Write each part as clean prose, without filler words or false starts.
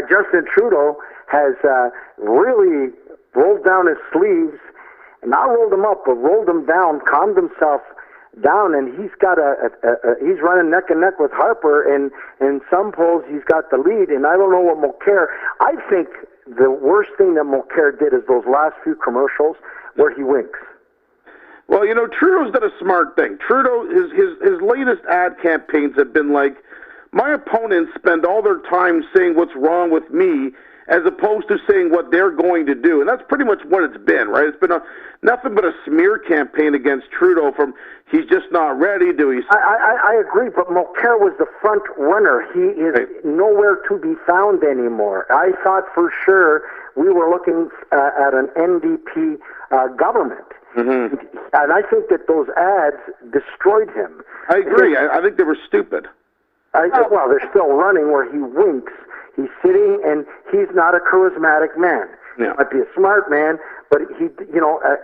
Justin Trudeau has really rolled down his sleeves, not rolled them up, but rolled them down, calmed himself down, and he's got he's running neck and neck with Harper, and in some polls he's got the lead. And I don't know what Mulcair. I think the worst thing that Mulcair did is those last few commercials where he winks. Well, Trudeau's done a smart thing. Trudeau, his latest ad campaigns have been like, my opponents spend all their time saying what's wrong with me, as opposed to saying what they're going to do. And that's pretty much what it's been, right? It's been nothing but a smear campaign against Trudeau from he's just not ready to... I agree, but Mulcair was the front runner. He is nowhere to be found anymore. I thought for sure we were looking at an NDP government. Mm-hmm. And I think that those ads destroyed him. I agree. I think they were stupid. Well, they're still running where he winks. He's sitting, and he's not a charismatic man. Yeah. He might be a smart man, but he,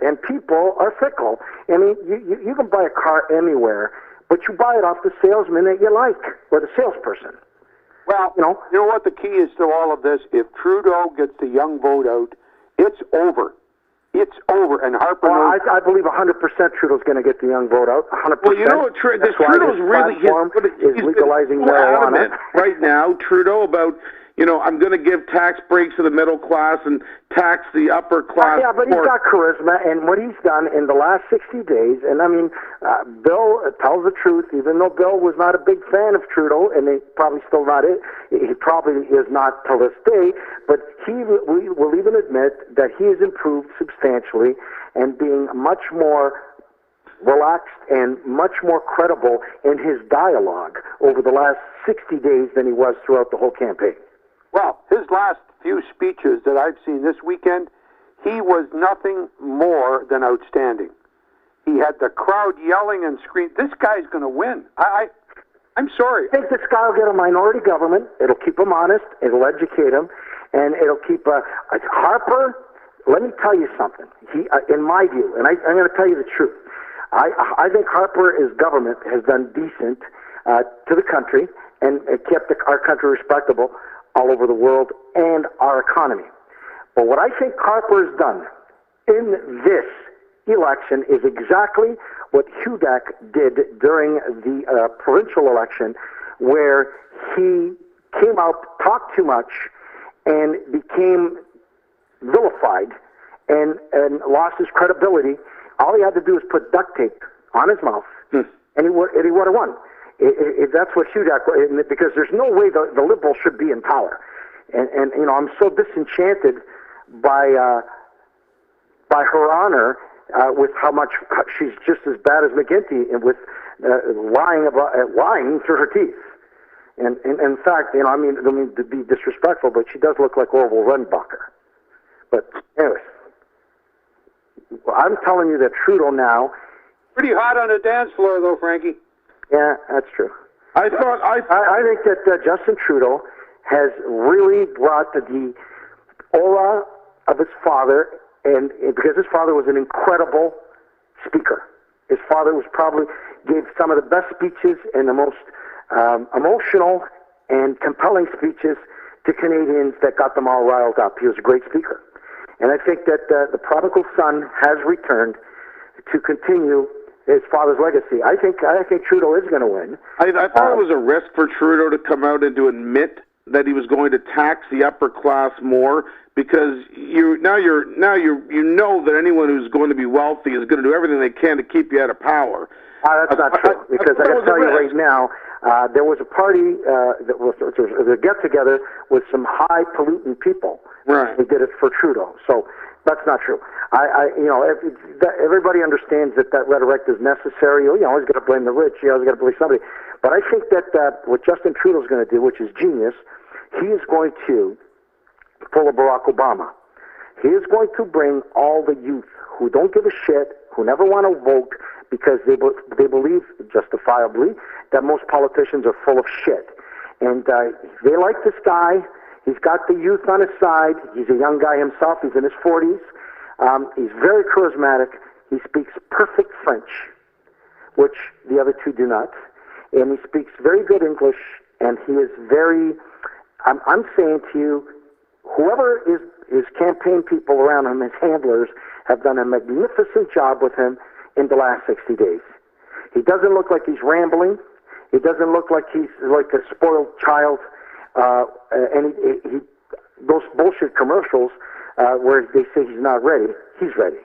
and people are fickle. I mean, you can buy a car anywhere, but you buy it off the salesman that you like, or the salesperson. Well, you know what the key is to all of this? If Trudeau gets the young vote out, it's over. It's over, and Harper knows... I believe 100% Trudeau's going to get the young vote out, 100%. Well, Trudeau's really... He's legalizing marijuana. Right now, Trudeau, about, I'm going to give tax breaks to the middle class and tax the upper class. Yeah, but he's got charisma, and what he's done in the last 60 days, and I mean, Bill tells the truth, even though Bill was not a big fan of Trudeau, and he probably still not is, he probably is not till this day, but we will even admit that he has improved substantially and being much more relaxed and much more credible in his dialogue over the last 60 days than he was throughout the whole campaign. Well, his last few speeches that I've seen this weekend, he was nothing more than outstanding. He had the crowd yelling and screaming, this guy's going to win. I'm sorry. I think this guy will get a minority government. It'll keep him honest. It'll educate him. And it'll keep Harper, let me tell you something. He, in my view, and I'm going to tell you the truth, I think Harper's government has done decent to the country and kept our country respectable all over the world and our economy. But what I think Harper has done in this election is exactly what Hudak did during the provincial election, where he came out, talked too much, and became vilified and lost his credibility. All he had to do was put duct tape on his mouth, and he would have won. That's what Hudak, because there's no way the Liberals should be in power. And I'm so disenchanted by her honor with how much she's just as bad as McGuinty and with lying through her teeth. And in fact, I don't mean to be disrespectful, but she does look like Orville Redenbacher. But anyways, I'm telling you that Trudeau now... Pretty hot on the dance floor, though, Frankie. Yeah, that's true. I think that Justin Trudeau has really brought the aura of his father, and because his father was an incredible speaker. His father gave some of the best speeches and the most emotional and compelling speeches to Canadians that got them all riled up. He was a great speaker. And I think that the prodigal son has returned to continue his father's legacy. I think Trudeau is going to win. I thought it was a risk for Trudeau to come out and to admit that he was going to tax the upper class more, because you know that anyone who's going to be wealthy is going to do everything they can to keep you out of power. That's not true, because I got to tell you right now, there was a party that was a get-together with some high-polluting people. Right. They did it for Trudeau, so that's not true. Everybody understands that rhetoric is necessary. You always got to blame the rich. You always got to blame somebody. But I think that what Justin Trudeau is going to do, which is genius, he is going to pull a Barack Obama. He is going to bring all the youth who don't give a shit, who never want to vote, because they believe, justifiably, that most politicians are full of shit. And they like this guy. He's got the youth on his side. He's a young guy himself. He's in his 40s. He's very charismatic. He speaks perfect French, which the other two do not. And he speaks very good English, and he is very I'm saying to you, whoever is his campaign people around him, his handlers, have done a magnificent job with him in the last 60 days. He doesn't look like he's rambling. He doesn't look like he's like a spoiled child. And those bullshit commercials where they say he's not ready, he's ready.